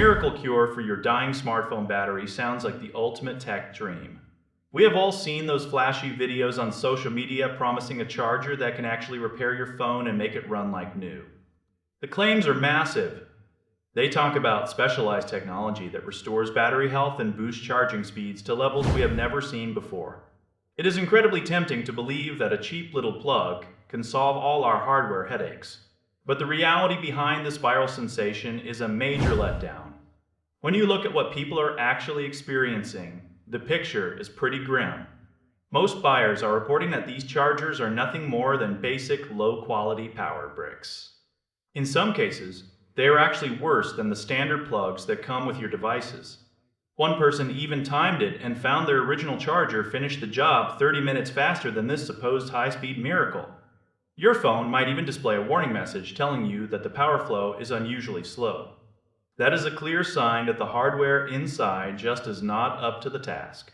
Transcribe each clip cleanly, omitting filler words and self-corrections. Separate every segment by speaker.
Speaker 1: miracle cure for your dying smartphone battery sounds like the ultimate tech dream. We have all seen those flashy videos on social media promising a charger that can actually repair your phone and make it run like new. The claims are massive. They talk about specialized technology that restores battery health and boosts charging speeds to levels we have never seen before. It is incredibly tempting to believe that a cheap little plug can solve all our hardware headaches. But the reality behind this viral sensation is a major letdown. When you look at what people are actually experiencing, the picture is pretty grim. Most buyers are reporting that these chargers are nothing more than basic low-quality power bricks. In some cases, they are actually worse than the standard plugs that come with your devices. One person even timed it and found their original charger finished the job 30 minutes faster than this supposed high-speed miracle. Your phone might even display a warning message telling you that the power flow is unusually slow. That is a clear sign that the hardware inside just is not up to the task.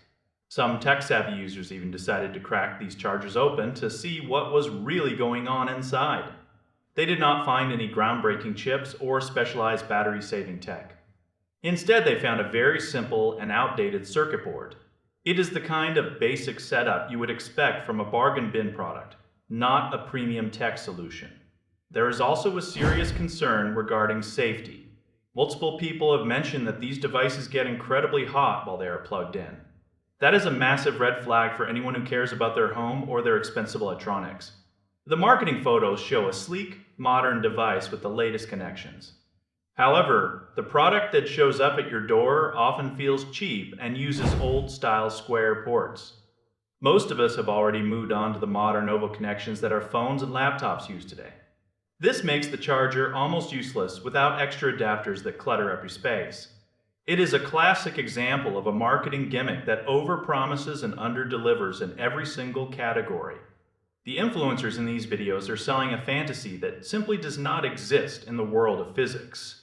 Speaker 1: Some tech-savvy users even decided to crack these chargers open to see what was really going on inside. They did not find any groundbreaking chips or specialized battery-saving tech. Instead, they found a very simple and outdated circuit board. It is the kind of basic setup you would expect from a bargain bin product, not a premium tech solution. There is also a serious concern regarding safety. Multiple people have mentioned that these devices get incredibly hot while they are plugged in. That is a massive red flag for anyone who cares about their home or their expensive electronics. The marketing photos show a sleek, modern device with the latest connections. However, the product that shows up at your door often feels cheap and uses old-style square ports. Most of us have already moved on to the modern oval connections that our phones and laptops use today. This makes the charger almost useless without extra adapters that clutter up your space. It is a classic example of a marketing gimmick that overpromises and underdelivers in every single category. The influencers in these videos are selling a fantasy that simply does not exist in the world of physics.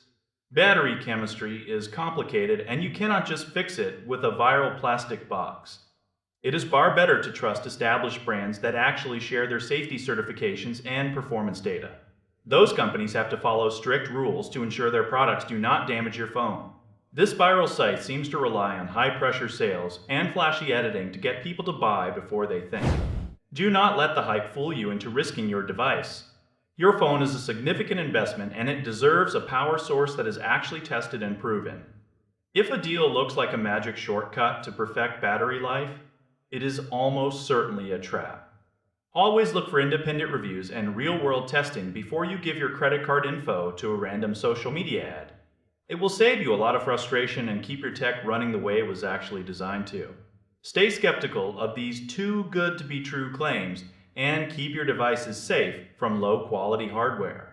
Speaker 1: Battery chemistry is complicated, and you cannot just fix it with a viral plastic box. It is far better to trust established brands that actually share their safety certifications and performance data. Those companies have to follow strict rules to ensure their products do not damage your phone. This viral site seems to rely on high-pressure sales and flashy editing to get people to buy before they think. Do not let the hype fool you into risking your device. Your phone is a significant investment and it deserves a power source that is actually tested and proven. If a deal looks like a magic shortcut to perfect battery life, it is almost certainly a trap. Always look for independent reviews and real-world testing before you give your credit card info to a random social media ad. It will save you a lot of frustration and keep your tech running the way it was actually designed to. Stay skeptical of these too good to be true claims and keep your devices safe from low-quality hardware.